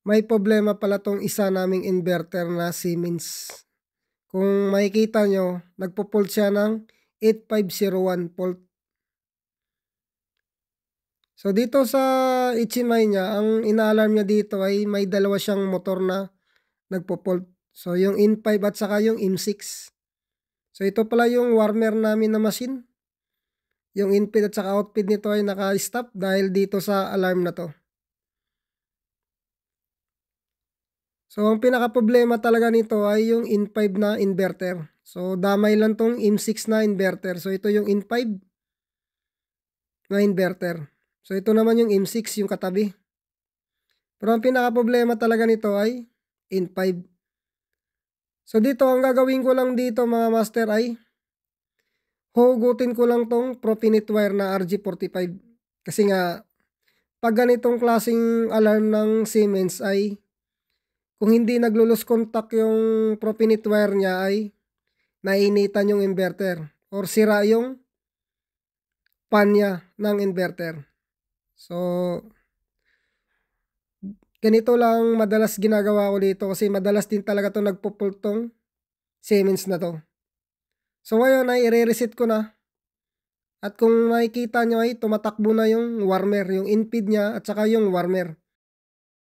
may problema pala tong isa naming inverter na Siemens. Kung makikita nyo, nagpo-fault siya ng 8501 fault. So dito sa HMI niya, ang ina-alarm niya dito ay may dalawa siyang motor na nagpo-fault. So yung in5 at saka yung in6. So ito pala yung warmer namin na machine. Yung input at saka output nito ay naka-stop dahil dito sa alarm na to. So ang pinaka-problema talaga nito ay yung in5 na inverter. So damay lang tong in6 na inverter. So ito yung in5 na inverter. So ito naman yung in6 yung katabi. Pero ang pinaka-problema talaga nito ay in5. So dito ang gagawin ko lang dito mga master ay hugutin ko lang tong Profinet wire na RG45. Kasi nga pag ganitong klaseng alarm ng Siemens ay kung hindi naglo-lose contact yung Profinet wire niya ay nainitan yung inverter or sira yung pan niya ng inverter. So ganito lang madalas ginagawa ko dito kasi madalas din talaga to nagpo-fault tong Siemens na to. So ngayon ay i-reset ko na. At kung makikita nyo ay tumatakbo na yung warmer, yung in-feed niya at saka yung warmer.